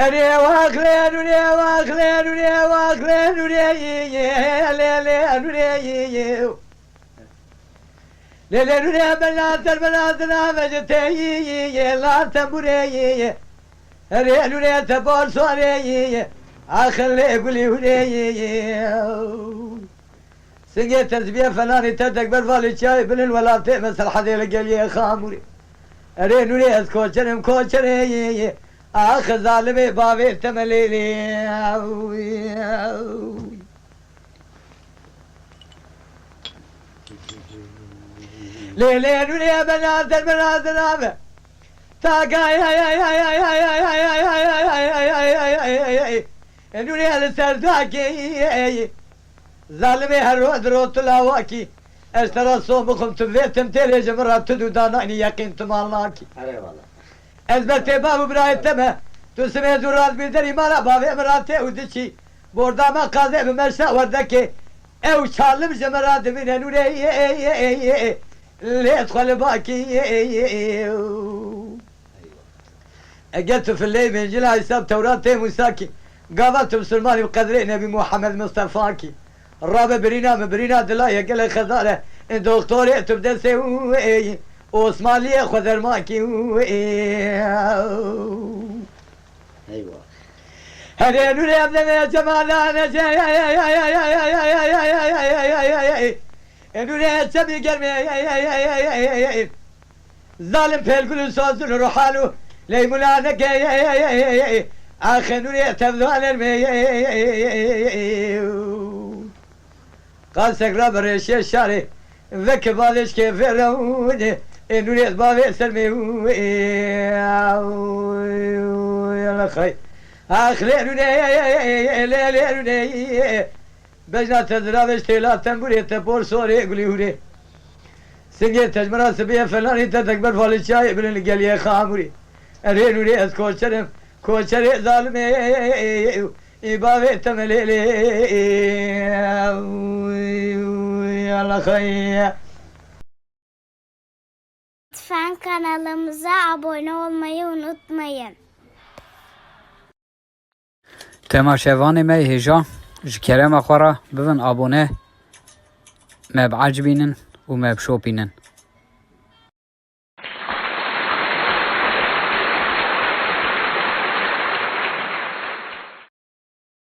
أري واخلين وري واخلين وري واخلين وري ليلي وري بناتر بناتنا مجتي لا تبوري أري وري تبور صوري أخلي قولي وري سنجي تزبيه فلاني تدك بالفالي شاي بلن ولا تمس الحديل قال خاموري أري نوري كوشرم كوشري آخ ظالمي بابي تمليلي ليلي نوري بنادر بنادر نامه تاقا نوري السرداكي ظالمي هرود روت لاواكي اشترى صومكم تبيتم تلي جمرات تدو داناني يقين تمالاكي ezbette babu brayeteme tu sime duraz bildiri mara babi emirate udiçi bordama kaze bir meşa vardaki ev çalım jemerade mine nure le edkhal baki اجت في الليل من جل حساب توراة موساكي قابلت مسلماني بقدر نبي محمد مصطفاكي الرابع برينا دلايا قال خزاره دكتور تبدا سوي واسماعيلية خذر ماكي ايوه هذا نوري ابن يا جمال انا جاي نوري تبي قلبي ظالم في القلوب صوت روحانه لي ملانك اخي نوري تبذل المي قال سكرا بريش الشاري ذك بالش كيف روني نوري بابي سلمي يا خي اخلي نوري بجنا تدرابش تلا تنبوري تبور سوري قولي هوري سنجي تجمرا سبيه فلاني تتكبر فالي شاي بلن قليه خاموري اري نوري از كوشري ظالمي بابي تمليلي يا خي Lütfen kanalımıza abone olmayı unutmayın. تماشاواني مي هجا جكرم اخورا ببن ابونه ما بعجبينن وما بشوبينن